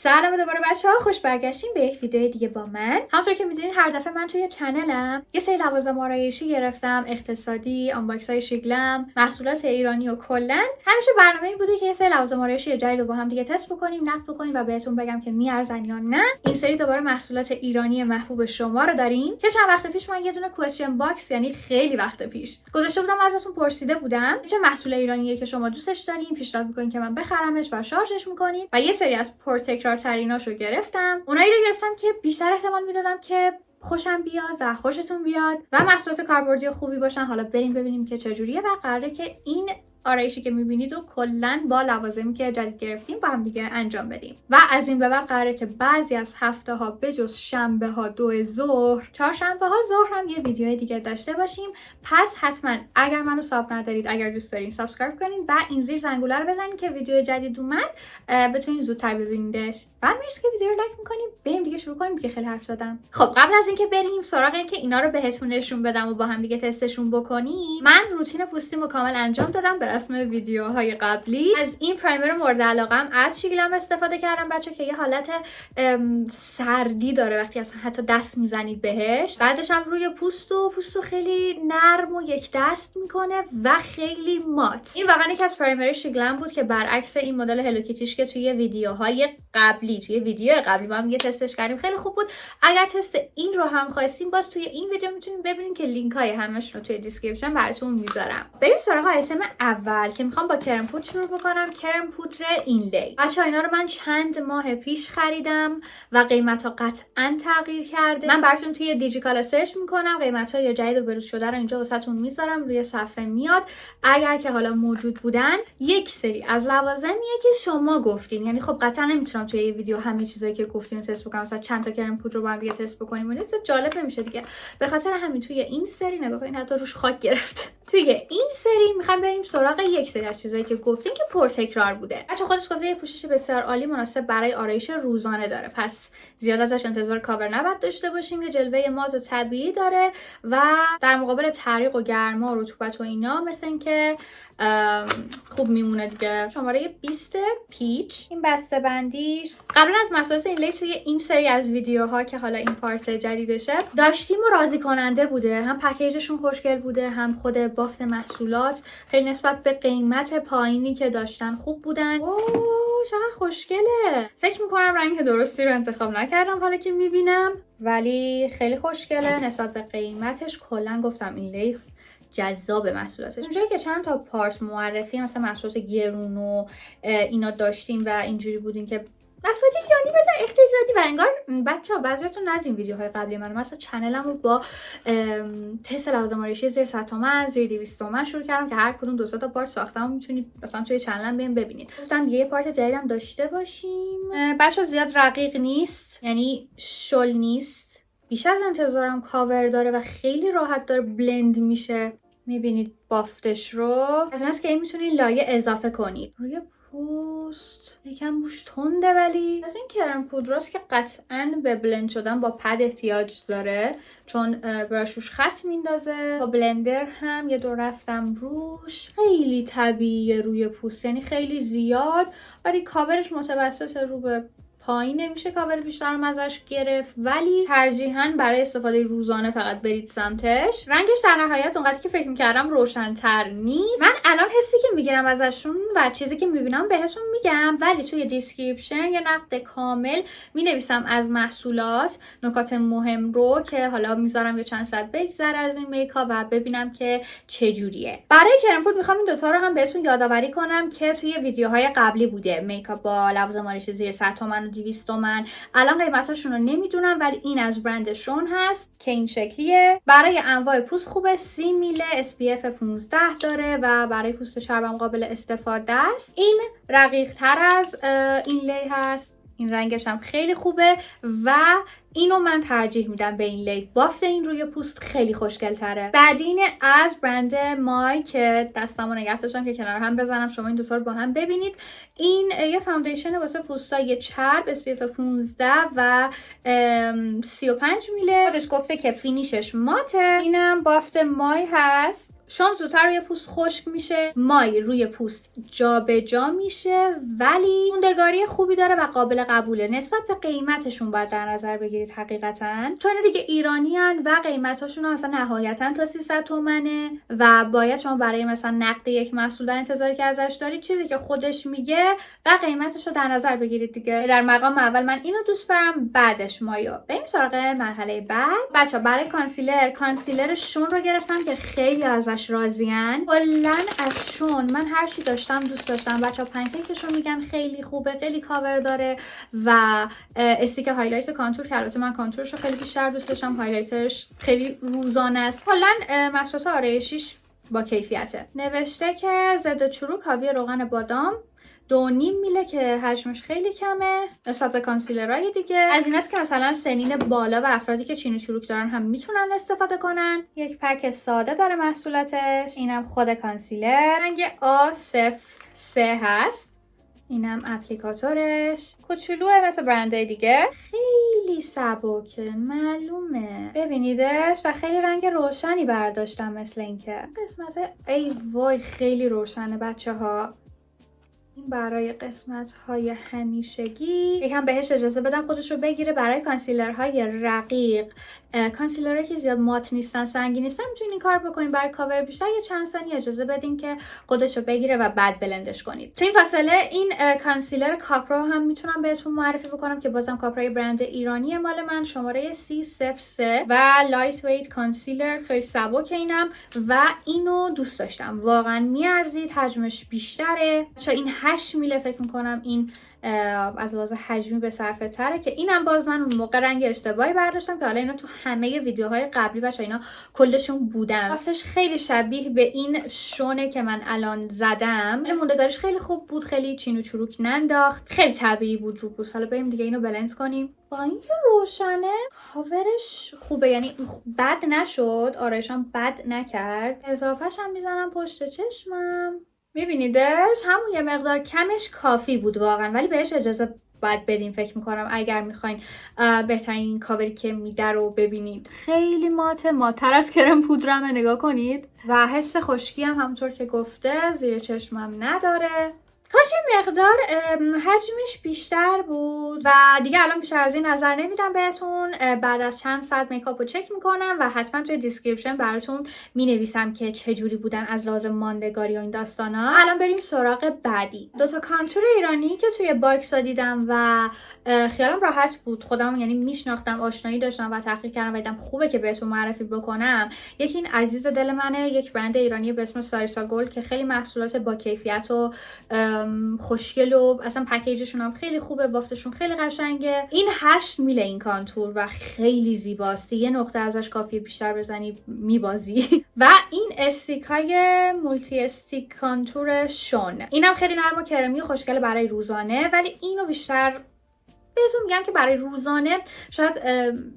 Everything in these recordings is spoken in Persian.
سلام دوباره بچه‌ها، خوش برگشتیم به یک ویدیو دیگه با من. همونطور که میدونید هر دفعه من توی چنلم یه سری لوازم آرایشی گرفتم، اقتصادی، آنباکس‌های شیگلم، محصولات ایرانی و کلا همیشه برنامه‌ای بوده که یه سری لوازم آرایشی جدید رو با هم دیگه تست بکنیم، نقد بکنیم و بهتون بگم که میارزن یا نه. این سری دوباره محصولات ایرانی محبوب شما رو داریم که چند وقت پیش من یه دونه کوئسچن باکس، یعنی خیلی وقت پیش گذاشته بودم، ازتون پرسیده بودم چه محصول ایرانیه که شما دوستش دارین، پیشنهاد می‌کنین که من بخرمش و شارژش می‌کنید و یه سری از پرتکرار تریناشو گرفتم. اونایی رو گرفتم که بیشتر احتمال میدادم که خوشم بیاد و خوشتون بیاد و محصولات کاربردی خوبی باشن. حالا بریم ببینیم که چجوریه و قراره که این آرایشی که میبینید و کلا با لوازمی که جدید گرفتیم با هم دیگه انجام بدیم. و از این به بعد قراره که بعضی از هفته ها بجز شنبه ها 2 ظهر، چهارشنبه ها ظهر هم یه ویدیو دیگه داشته باشیم. پس حتما اگر منو ساب ندارید، اگر دوست دارین سابسکرایب کنین و این زیر زنگوله رو بزنین که ویدیو جدید اومد بتونین زودتر ببینیدش. و مرسی که ویدیو رو لایک میکنین. بریم دیگه شروع کنیم دیگه، خیلی حرف زدم. خب قبل از اینکه بریم سراغ اینکه اینا رو بهتون نشون بدم و با هم دیگه تستشون بکنیم، من روتین پوستیمو کامل انجام دادم به رسم ویدیوهای قبلی. از این پرایمر مورد علاقم از شیگلم استفاده کردم بچه که یه حالت سردی داره وقتی اصلا حتی دست میزنید بهش. بعدش هم روی پوستو خیلی نرم و یک دست میکنه و خیلی مات. این واقعا یکی از پرایمر شیگلم بود که برعکس این مدل هلوکیتیش که توی ویدیو قبلی با هم یه تستش کردیم خیلی خوب بود. اگر تست این رو هم خواستین باز توی این ویدیو میتونید ببینید که لینک های همش رو توی دیسکریپشن براتون میذارم. بریم سراغ آیتم اول که میخوام با کرم پودر شروع بکنم. کرم پودر اینلی. بچه‌ها اینا رو من چند ماه پیش خریدم و قیمتا قطعا تغییر کرده. من براتون توی دیجیکالا سرچ میکنم، قیمت‌های جدید و بروز شده رو اینجا واسهتون میذارم، روی صفحه میاد. اگر که حالا موجود بودن، یک سری از لوازمیه که شما گفتین، یعنی خب قطعا نمیتونم توی یه ویدیو همه چیزایی که گفتین تست بکنم، مثلا چند تا کرم پودر رو با هم دیگه تست بکنیم، اون جالب نمیشه دیگه. به خاطر همین توی این سری نگاه کنین حتی روش خاک گرفت. توی این سری میخوام بریم سراغ یک سری از چیزایی که گفتین که پرتکرار بوده. بچه خودش گفته یه پوشش بسیار عالی مناسب برای آرایش روزانه داره، پس زیاد ازش انتظار کاور نباید داشته باشیم. یه جلوه مات و طبیعی داره و در مقابل تعریق و گرما و رطوبت و اینا مثل اینکه خوب میمونه دیگه. شماره 20 پیچ این بسته بندیش. قبلا از محصولات اینلی توی این سری از ویدیوها که حالا این پارت جدیدشه داشتیم و راضی کننده بوده. هم پکیجشون خوشگل بوده، هم خود بافت محصولات خیلی نسبت به قیمت پایینی که داشتن خوب بودن. اوه چقدر خوشگله. فکر میکنم رنگ درستی رو انتخاب نکردم حالا که میبینم، ولی خیلی خوشگله نسبت به قیمتش. کلا گفتم اینلی جذاب محصولاتش. اونجایی که چند تا پارت معرفی مثلا محصولات گرون و اینا داشتیم و اینجوری بودین که محصولات ایرانی بزن اقتصادی و انگار بچه‌ها بعضیاتون ندیدین ویدیوهای قبلی من، مثلا چنلمو با تست لوازم آرایشی زیر 100 تومن، زیر 200 تومن شروع کردم که هر کدوم 2 تا پارت ساختم، میتونید مثلا توی چنلم بریم ببینید. گفتم یه پارت جدیدم داشته باشیم. بچه‌ها زیاد رقیق نیست، یعنی شل نیست، بیش از انتظارم کاور داره و خیلی راحت داره بلند میشه. میبینید بافتش رو از ایناست که این میتونید لایه اضافه کنید روی پوست. یکم بوش تنده ولی از این کرم پودراست که قطعاً به بلند شدن با پد احتیاج داره چون براشوش خط میندازه. با بلندر هم یه دور رفتم روش. خیلی طبیعیه روی پوست، یعنی خیلی زیاد، ولی کاورش متوسط رو به پایین نمیشه کاور بیشترم ازش گرفت، ولی ترجیحاً برای استفاده روزانه فقط برید سمتش. رنگش در نهایت اونقدر که فکر میکردم روشن‌تر نیست. من الان حسی که میگیرم ازشون و چیزی که میبینم بهتون میگم، ولی توی دیسکریپشن یه نقد کامل مینویسم از محصولات، نکات مهم رو که حالا میذارم یه چند ساعت بگذره از این میکاپ و ببینم که چجوریه. برای کرم پودر میخوام این دوتا رو هم بهتون یادآوری کنم که توی ویدیوهای قبلی بوده، میکاپ با لوازم آرایشی زیر 100 تومن 200 تومن. الان قیمتاشون رو نمیدونم ولی این از برند شون هست که این شکلیه. برای انواع پوست خوبه، 30 میله، SPF 15 داره و برای پوست چربم قابل استفاده است. این رقیق تر از این لی هست، این رنگش هم خیلی خوبه و اینو من ترجیح میدم به این لیپ. بافت این روی پوست خیلی خوشگل تره. بعدی اینه از برند مای که دستمو نگه داشتم که کنار هم بزنم شما این دو تا رو با هم ببینید. این یه فاندیشن واسه پوستای چرب SPF 15 و 35 میله. خودش گفته که فینیشش ماته. اینم بافت مای هست. شام زودتر روی پوست خشک میشه، مای روی پوست جابجا میشه، ولی موندگاری خوبی داره و قابل قبوله. نسبت به قیمتشون باید در نظر بگیرید حقیقتا، چون دیگه ایرانیان و قیمتاشون هم مثلا نهایتا تا 300 تومنه و باید شما برای مثلا نقد یک محصول و انتظاری که ازش دارید چیزی که خودش میگه و قیمتش رو در نظر بگیرید دیگه. در مقام اول من اینو دوست دارم، بعدش مایو. بریم سراغ مرحله بعد. بچا برای کانسیلر شون رو گرفتم که خیلی ازش راضین. کلا از شون من هر چی داشتم دوست داشتم. بچا پنکیکشون میگن خیلی خوبه، خیلی کاور داره و استیک هایلایت کانتور که البته من کانتورش رو خیلی بیشتر دوست داشتم، هایلایترش خیلی روزانه است. کلا محصولات آرایشیش با کیفیته. نوشته که ضد چروک، حاوی روغن بادام، 2.5 میله که حجمش خیلی کمه نسبت به کانسیلرهای دیگه. از این است که مثلا سنین بالا و افرادی که چین و چروک دارن هم میتونن استفاده کنن. یک پک ساده داره محصولاتش. اینم خود کانسیلر رنگ A03 هست. اینم اپلیکاتورش. کوچولوه مثل برندهای دیگه. خیلی سبکه، معلومه. ببینیدش و خیلی رنگ روشنی برداشتم مثل اینکه. قسمت ای وای خیلی روشنه بچه‌ها. این برای قسمت های همیشگی یکم بهش اجازه بدم خودش رو بگیره. برای کانسیلرهای رقیق، کانسیلرهایی که زیاد مات نیستن، سنگین نیستن، میتونین این کار بکنین. برای کاور بیشتر یه چند ثانیه اجازه بدین که خودش رو بگیره و بعد بلندش کنید. تو این فاصله این کانسیلر کاپرا هم میتونم بهتون معرفی بکنم که بازم کاپرای برند ایرانی مال من، شماره 3003 و لایت ویت کانسیلر، خیلی سبک اینم و اینو دوست داشتم. واقعا میارزید، حجمش بیشتره. چون این 8 میله فکر میکنم این از لحاظ حجمی به صرفه تره که اینم باز من اون موقع رنگ اشتباهی برداشتم که حالا اینا تو همه ویدیوهای قبلی بچا اینا کلشون بودن. راستش خیلی شبیه به این شونه که من الان زدم. موندگاریش خیلی خوب بود، خیلی چین و چروک ننداخت، خیلی طبیعی بود رو پوست. حالا بریم دیگه اینو بلند کنیم. با اینکه روشنه کاورش خوبه، یعنی بد نشد، آرایشم بد نکرد. اضافهش هم میزنم پشت چشمم. میبینیدش همون یه مقدار کمش کافی بود واقعا، ولی بهش اجازه باید بدین فکر میکنم اگر میخواین بهترین کاوری که میده رو ببینید. خیلی مات‌تر از کرم پودرمه، نگاه کنید. و حس خشکی هم همونطور که گفته زیر چشمم نداره. کاش یه مقدار حجمش بیشتر بود و دیگه الان بیشتر از این نظر نمیدم بهتون. بعد از چند ساعت میکاپ رو چک میکنم و حتما توی دیسکریپشن براتون مینویسم که چجوری بودن از لحاظ ماندگاری و این داستانا. الان بریم سراغ بعدی. دوتا کانتور ایرانی که توی باکسا دیدم و خیالم راحت بود، خودم یعنی میشناختم، آشنایی داشتم و تحقیق کردم و دیدم خوبه که بهتون معرفی بکنم. یکی این عزیز دل منه، یک برند ایرانی به اسم ساریسا گلد که خیلی محصولات با کیفیت و خوشگل و اصلا پکیجشون هم خیلی خوبه، بافتشون خیلی قشنگه. این 8 میله این کانتور و خیلی زیباست. یه نقطه ازش کافیه بیشتر بزنی میبازی. و این استیکای مولتی استیک کانتور شون، اینم خیلی نرم و کرمی و خوشگله برای روزانه، ولی اینو بیشتر بهتون میگم که برای روزانه شاید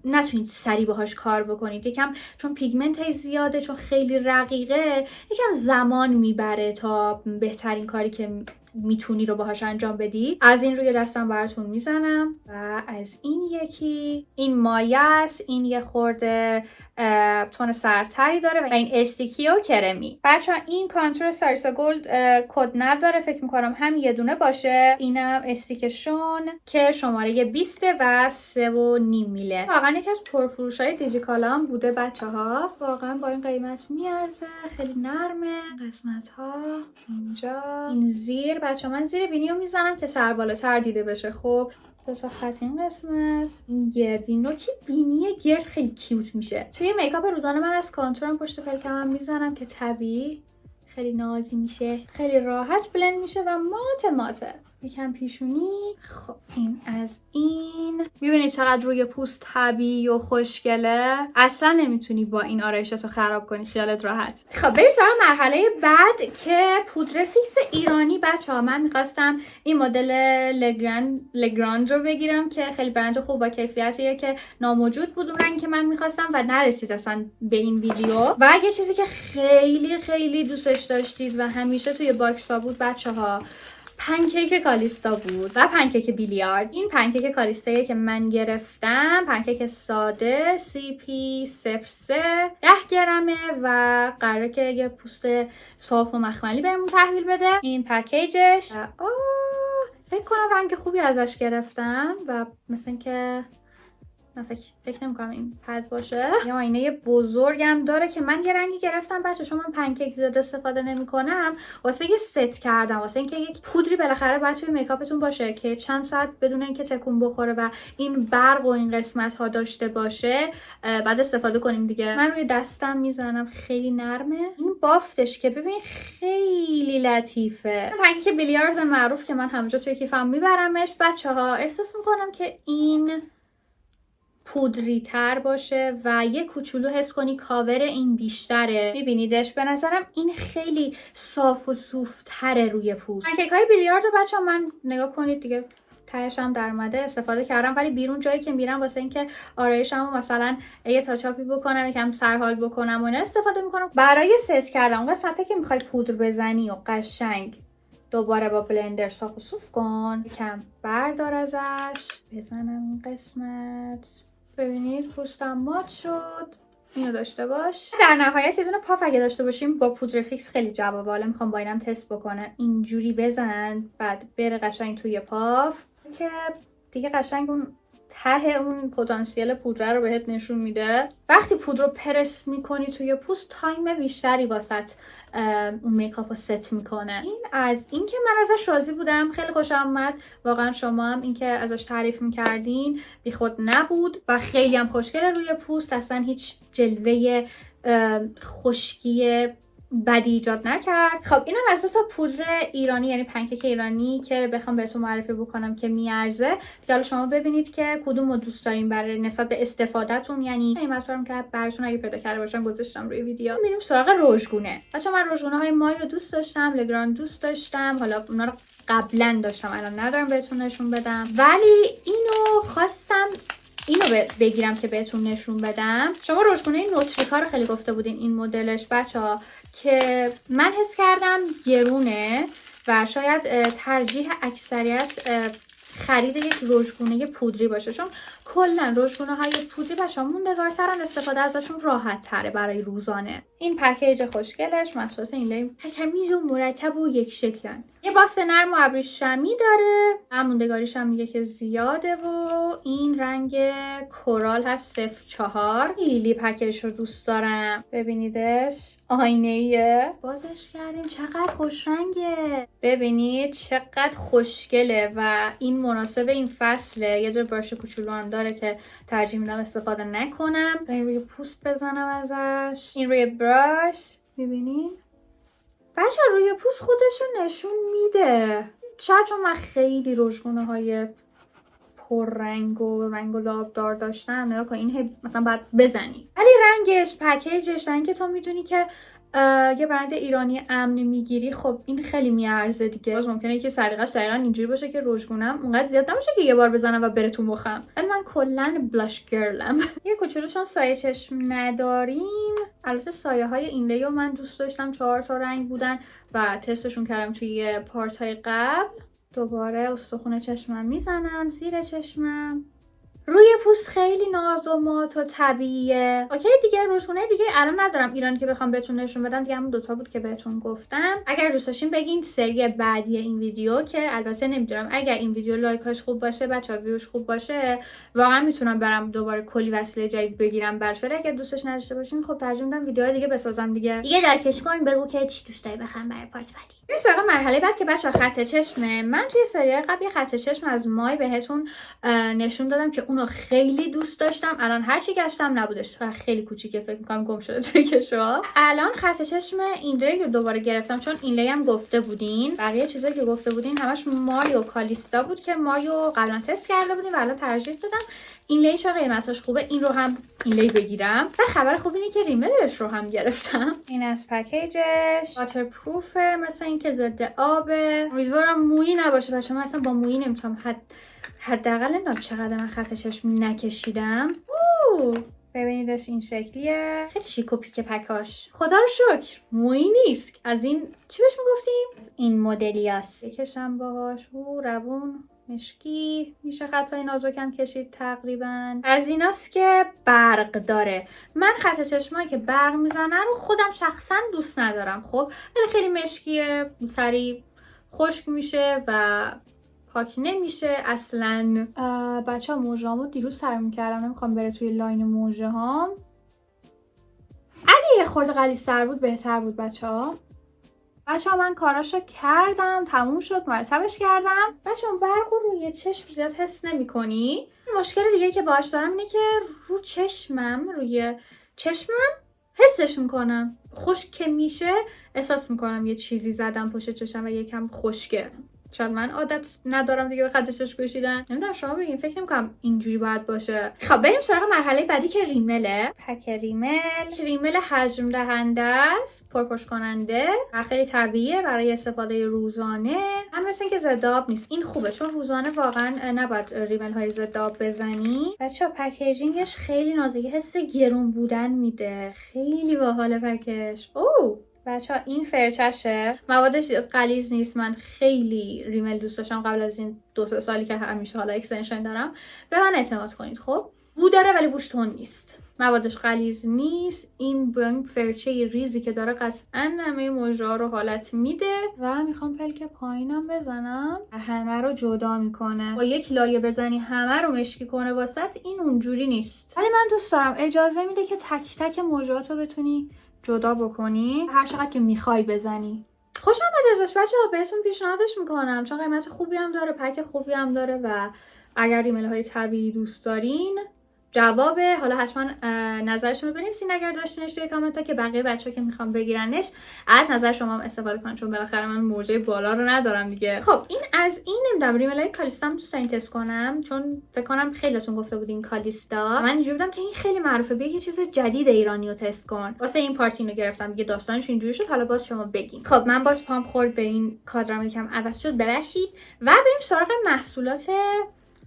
نتونید سریع باهاش کار بکنید، یکم چون پیگمنت زیاده، چون خیلی رقیقه، یکم زمان میبره تا بهترین کاری که میتونی رو باهاش انجام بدی. از این روی دستم براتون میزنم و از این یکی این مایه است. این یه خورده تون سرتری داره و این استیکی و کرمی. بچه این کانتور ساریسا گلد کد نداره، فکر میکنم هم یه دونه باشه. اینم استیکشون که شماره 20 و 3.5 میله. واقعا یکی از پرفروش های دیجیکالا هم بوده بچه ها. واقعا با این قیمت میارزه، خیلی نرمه. قسمت ها اینجا، این زیر بچه من زیر بینیو میزنم که سر بالاتر دیده بشه. خب دو تا خط این قسمت، این گردی نوکی بینی گرد خیلی کیوت میشه. توی میکاپ روزانه من از کانتورم پشت پلکمم میزنم که طبیعی خیلی نازی میشه، خیلی راحت بلند میشه و ماته. یکم پیشونی. خب این از این. میبینید چقدر روی پوست طبیعی و خوشگله. اصلا نمیتونی با این آرایشتو خراب کنی، خیالت راحت. خب بریم سراغ مرحله بعد که پودر فیکس ایرانی. بچه‌ها من میخواستم این مدل لگراند رو بگیرم که خیلی برند خوب با کیفیتیه که ناموجود بود اون رنگی که من میخواستم و نرسید اصلا به این ویدیو. و یه چیزی که خیلی خیلی دوستش داشتید و همیشه توی باکسا بود بچه‌ها، پنکیک کالیستا بود و پنکیک بیلیارد. این پنکیک کالیستاییه که من گرفتم، پنکیک ساده CP03 10 گرمه و قراره که یه پوست صاف و مخملی بهمون تحویل بده. این پکیجش. فکر کنم رنگ خوبی ازش گرفتم و مثلا که من فکر نمی‌کنم این پد باشه. یه آینه بزرگم داره که من یه رنگی گرفتم بچه، چون من پنکیک زیاد استفاده نمی‌کنم واسه یه ست کردم، واسه اینکه یک پودری بالاخره باید توی میکاپتون باشه که چند ساعت بدون اینکه تکون بخوره و این برق و این قسمت ها داشته باشه بعد استفاده کنیم دیگه. من روی دستم میزنم، خیلی نرمه. این بافتش که ببین خیلی لطیفه. پنکیک بیلیارد معروف که من همونجا توی کیفم میبرمش بچه‌ها. احساس می‌کنم که این پودری تر باشه و یه کوچولو حس کنی کاور این بیشتره. میبینیدش؟ به نظرم این خیلی صاف و صوف‌تره روی پوست. پنکیک های بیلیارد رو بچه‌ها من نگاه کنید دیگه تهش هم در اومده استفاده کردم، ولی بیرون جایی که میرم واسه اینکه آرایشمو مثلا یه تاچاپی بکنم، یکم سرحال بکنم و اینا استفاده میکنم. برای ست کردن اون قسمتی که میخوای پودر بزنی و قشنگ دوباره با بلندر صاف و صوف کن، یکم بردار ازش، بزنم این قسمت. ببینید پوستم مات شد. اینو داشته باش. در نهایت یه دونه پاف اگه داشته باشیم با پودر فیکس خیلی جوابه. حالا میخوام با اینم تست بکنم. اینجوری بزن بعد بره قشنگ توی پاف که دیگه قشنگ اون ته اون پتانسیل پودر رو بهت نشون میده. وقتی پودر رو پرس میکنی توی پوست تایم بیشتری واسط اون میکاپ رو ست میکنه. این از این که من ازش راضی بودم، خیلی خوشم اومد. واقعا شما هم این که ازش تعریف میکردین بی خود نبود و خیلی هم خوشگله روی پوست. اصلا هیچ جلوه خشکی بدی ایجاد نکرد. خب اینم از دو تا پودر ایرانی، یعنی پنکیک ایرانی که بخوام بهتون معرفی بکنم که میارزه دیگه. حالا شما ببینید که کدوم رو دوست دارین برای نسبت به استفادهتون. یعنی این مسئله که براتون اگه پیدا کرده باشم گذاشتم روی ویدیو. میریم سراغ رژگونه. بچه‌ها من رژگونه های مایو دوست داشتم، لگراند دوست داشتم. حالا اونا رو قبلا داشتم، الان ندارم بهتون نشون بدم، ولی اینو خواستم اینو بگیرم که بهتون نشون بدم. شما رژگونه نوتریکا رو خیلی گفته بودین این مدلش بچه‌ها، که من حس کردم گرونه و شاید ترجیح اکثریت خرید یک رژگونه پودری باشه، چون کلا رژگونه های پودری بچه‌ها موندگارترن، استفاده ازشون راحت تره برای روزانه. این پکیج خوشگلش مخصوص این لیم تمیز و مرتب و یک شکلن. یه بافت نرم و ابریشمی داره، موندگاریش هم میگه که زیاده و این رنگ کورال هست 04. خیلی پکیج رو دوست دارم. ببینیدش آینه‌ایه، بازش کردیم، چقدر خوش رنگه. ببینید چقدر خوشگله و این مناسب این فصله. یه جور براش کوچولو هم داره که ترجیح میدم استفاده نکنم. این روی پوست بزنم ازش. این روی براش میبینین بچه روی پوست خودشو نشون میده. شاید چون من خیلی رژگونه های پر رنگ و لابدار داشتم، نگاه کن این مثلا باید بزنی، ولی رنگش، پکیجش، رنگ تو میدونی که یه برند ایرانی امن میگیری، خب این خیلی میارزه دیگه. باز ممکنه که سلیقش دقیقاً اینجوری باشه که رژگونم اونقدر زیاد نباشه که یه بار بزنم و بره تو مخم، ولی من کلا بلاش گرلم. یه کوچولو چون سایه چشم نداریم، البته سایه های این لیو من دوست داشتم، 4 تا رنگ بودن و تستشون کردم توی پارت های قبل. دوباره استخون چشمم میزنم، زیر چشمم، روی پوست خیلی ناز و مات و طبیعیه. اوکی دیگه رژگونه دیگه الان ندارم ایرانی که بخوام بهتون نشون بدم دیگه، همون دوتا بود که بهتون گفتم. اگر دوست داشتین بگین سری بعدی این ویدیو، که البته نمیدونم اگر این ویدیو لایکاش خوب باشه، بچه‌ها ویوش خوب باشه، واقعا میتونم برم دوباره کلی وسیله جدید بگیرم براش. ولی اگه دوستش نداشته باشین خب ترجیح میدم ویدیوهای دیگه بسازم دیگه. درکش کن، بگو که چی دوست داری بخرم برای پارت بعدی. بریم سراغ مرحله بعد که بچه‌ها خط چشمه. من توی سری قبل یه خط چشم از مای بهتون نشون دادم که اون اونو خیلی دوست داشتم. الان هر چی گشتم نبودش، خیلی کوچیکه، فکر می‌کنم گم شده توی کشوها. الان خط چشم ایندری رو دوباره گرفتم چون این هم گفته بودین، بقیه چیزایی که گفته بودین همش مایو کالیستا بود که مایو قبلا تست کرده بودیم و الان ترجیح دادم این لی چون قیمتش خوبه این رو هم این لی بگیرم. و خبر خوب اینه که ریملش رو هم گرفتم. این از پکیجش واتر پروفه، مثلا اینکه ضد آبه. امیدوارم مویی نباشه بچه‌ها، من اصلا با مویی نمیتونم، حداقل نمیدونم چقدر من خط چشم نکشیدم. ببینیدش این شکلیه، خیلی شیک و پیک پکاش، خدا رو شکر مویی نیست. از این چی بهش میگفتیم؟ از این مدلیاست. بکشم باهاش روون مشکی، میشه خطای نازکم کشید تقریبا. از ایناست که برق داره. من خط چشمایی که برق میزنه رو خودم شخصا دوست ندارم. خب ولی خیلی مشکیه، سریع خشک میشه و پاک نمیشه اصلا. بچه ها موژه‌هامو دیروز سر میکردم، نمیخوام بره توی لاین موژه هام. اگه یه خورده غلیظ‌تر بود بهتر بود بچه ها. من کاراشو کردم، تموم شد، مرتبش کردم. بچه ها برق رو روی چشم زیاد حس نمی کنی. مشکل دیگه که باهاش دارم اینه که روی چشمم حسش میکنم. خشک که میشه احساس میکنم یه چیزی زدم پشت چشم و یکم خشکه. شاید من عادت ندارم دیگه به خط چشم کشیدن، نمیدونم شما بگین. فکر نمی‌کنم اینجوری باید باشه. خب بریم سراغ مرحله بعدی که ریمله. پک ریمل حجم دهنده است، پرپشت کننده و خیلی طبیعیه برای استفاده روزانه. هم مثل اینکه ضد آب نیست. این خوبه چون روزانه واقعا نباید ریمل های ضد آب بزنی. بچه‌ها پکیجینگش خیلی نازکه، حس گرون بودن میده. خیلی باحال پکش. بچه‌ها این فرچشه، موادش زیاد غلیظ نیست. من خیلی ریمل دوست داشتم قبل از این 2-3 سالی که همیشه حالا اکستنشن دارم. به من اعتماد کنید. خب بو داره ولی بوش تون نیست، موادش غلیظ نیست. این با این فرچه ریزی که داره قطعا همه موژه‌ها رو حالت میده. و میخوام پلک پایینم بزنم، همه رو جدا میکنه. با یک لایه بزنی همه رو مشکی کنه واسط، این اونجوری نیست. ولی من دوست دارم، اجازه میده که تک تک موژه‌هاتو بتونی جدا بکنی هر چقدر که میخوای بزنی. خوشم میاد ازش بچه‌ها، بهتون پیشنهادش میکنم چون قیمت خوبی هم داره، پک خوبی هم داره و اگر ریمل های طبیعی دوست دارین جوابه. حالا حتما نظرشون رو بنویسین اگر داشتینش توی کامنت ها که بقیه بچه‌ها که میخوام بگیرنش از نظر شما هم استفاده کنن، چون بالاخره من موجه بالا رو ندارم دیگه. خب این از این. نمیدونم ریمل های کالیستا هم دوست دارین تست کنم چون فکر کنم خیلیاتون گفته بودین کالیستا. من اینجوری بودم که این خیلی معروفه، بیا یه چیز جدید ایرانی رو تست کن. واسه این پارتی رو گرفتم دیگه، داستانش اینجوری شد. حالا باز شما بگین. خب من باز پام خورد به این کادرم یکم عوض شد، ببخشید. و بریم سراغ محصولات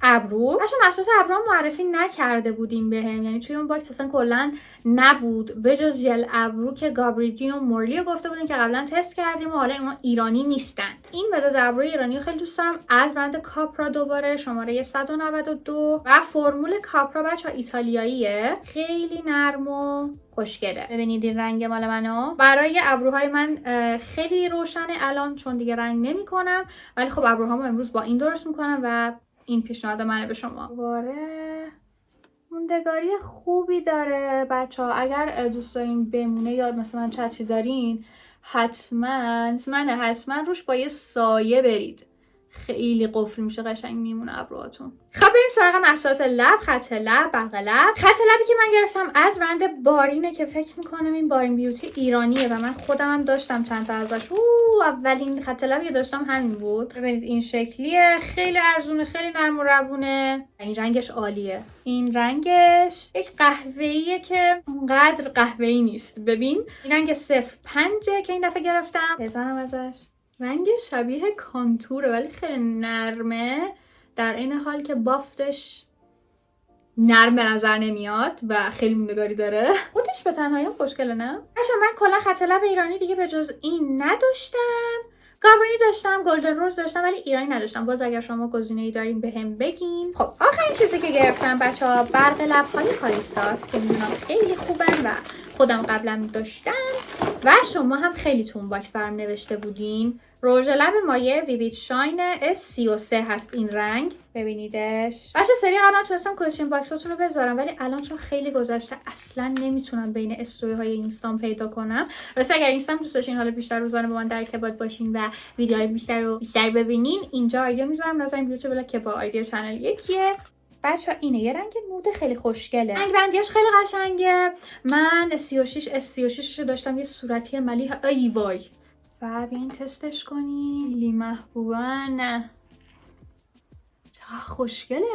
ابرو. محصولات ابرو هم معرفی نکرده بودیم بهم، یعنی توی اون باکس اصلا کلا نبود بجز ژل ابرو که گابریجی و مورلی گفته بودیم که قبلا تست کردیم و حالا اینا ایرانی نیستن. این مداد ابرو ایرانی خیلی دوست دارم، از برند کاپرا، دوباره شماره 192 و فرمول کاپرا بچه‌ها ایتالیاییه، خیلی نرم و خوشگله. ببینید این رنگ مال منو برای ابروهای من خیلی روشنه الان چون دیگه رنگ نمی‌کنم، ولی خب ابروهامو امروز با این درست می‌کنم و این پیشنهاد منه به شما. دوباره موندگاری خوبی داره بچه ها. اگر دوست دارین بمونه یا مثلا چتری دارین حتما روش با یه سایه برید، خیلی قفل میشه، قشنگ میمونه ابروهاتون. خب بریم سراغ محصولات لب. خط لب، برق لب. خط لبی که من گرفتم از برند بارینه که فکر میکنم این بارین بیوتی ایرانیه و من خودم هم داشتم چند تا ازش. اولین خط لبی که داشتم همین بود. ببینید این شکلیه، خیلی ارزونه، خیلی نرم و روونه. این رنگش عالیه. این رنگش یک قهوه‌ایه که اونقدر قهوه‌ای نیست. ببین این رنگ 05 که این دفعه گرفتم. بزنم ازش. رنگ شبیه کانتوره ولی خیلی نرمه، در این حال که بافتش نرم به نظر نمیاد و خیلی موندگاری داره. خودش به تنهایی هم خوشگله نه؟ باشه من کلا خط لب ایرانی دیگه به جز این نداشتم. گابرینی داشتم، گلدن روز داشتم ولی ایرانی نداشتم. باز اگر شما گزینه‌ای دارین بهم بگین. خب آخرین چیزی که گرفتم بچه‌ها برق لب‌های کالیستاست که میدونم خیلی خوبن و خودم قبلا داشتم و شما هم خیلی تو اون باکس برام نوشته بودین. رژ لب مایع ویویت شاین S33 هست این رنگ، ببینیدش. بچه سری قبلا تونستم کلکشن باکساتون رو بذارم ولی الان چون خیلی گذشته اصلا نمیتونم بین استوری های اینستام پیدا کنم. راستی اگر اینستام دوست داشتین حالا بیشتر روزانه با من در ارتباط باشین و ویدیوهای بیشتر ببینین، اینجا آیدیو میذارم. نظرم یوتیوب که با آیدیو چنل یکیه. بچه اینه یه رنگ نود خیلی خوشگله. رنگ بندیاش خیلی قشنگه. من 36 رو داشتم یه صورتی ملیح. ای وای. و بیاین تستش کنین. لی محبوبان. خوشگله،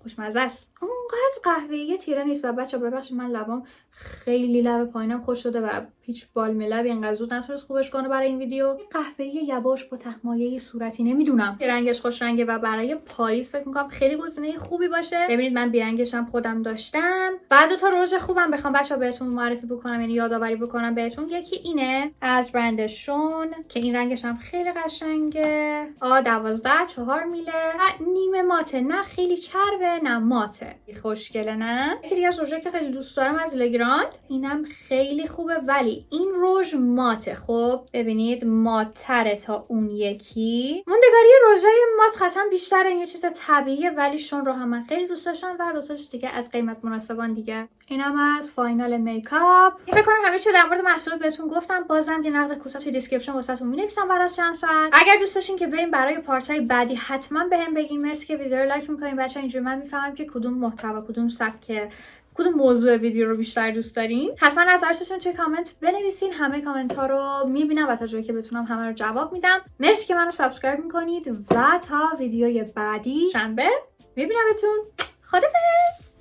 خوشمزه است. اونقدر قهوه‌ای تیره نیست. و بچه ببخشید من لبام خیلی لب پایینم خوش شده و پیچ بالم لب اینقدر زود نتونست خوبش کنه برای این ویدیو. قهوه‌ای یواش با تخمایه صورتی نمیدونم که رنگش خوش رنگه و برای پاییز فکر می‌کنم خیلی گزینه خوبی باشه. ببینید من بیرنگش هم خودم داشتم. بعد دو تا رژ خوبم بخوام بچه‌ها بهتون معرفی بکنم، یعنی یادآوری بکنم بهتون، یکی اینه از برند شون که این رنگش هم خیلی قشنگه. A12 4 میله و نیمه ماته، نه خیلی چربه نه ماته. خوشگله نه؟ یکی دیگه از رژایی که خیلی دوست دارم از لگراند، اینم خیلی خوبه ولی این رژ ماته. خب ببینید ماتره تا اون یکی. موندگاری رژای مات قطعا بیشتره، این یه چیز طبیعیه ولی شون رو هم من خیلی دوست داشتم و دوستاش دیگه از قیمت مناسبان دیگه. اینم از فاینال میکاپ. فکر کنم همه چی در مورد محصول بهتون گفتم. بازم یه نقد کوتاه توی دیسکریپشن واسهتون می‌نویسم بعد از چند ساعت. اگر دوست داشتین که بریم برای پارت‌های بعدی حتما بهم بگین. مرسی که ویدیو رو لایک می‌کنین بچه‌ها. اینجوری من می‌فهمم که کدوم محتوا، کدوم سبک، کدوم موضوع ویدیو رو بیشتر دوست دارین. حتما نظرتون توی کامنت بنویسین. همه کامنت ها رو میبینم و تا جایی که بتونم همه رو جواب میدم. مرسی که منو سابسکرایب میکنید و تا ویدیوی بعدی شنبه میبینمتون. خدافظ.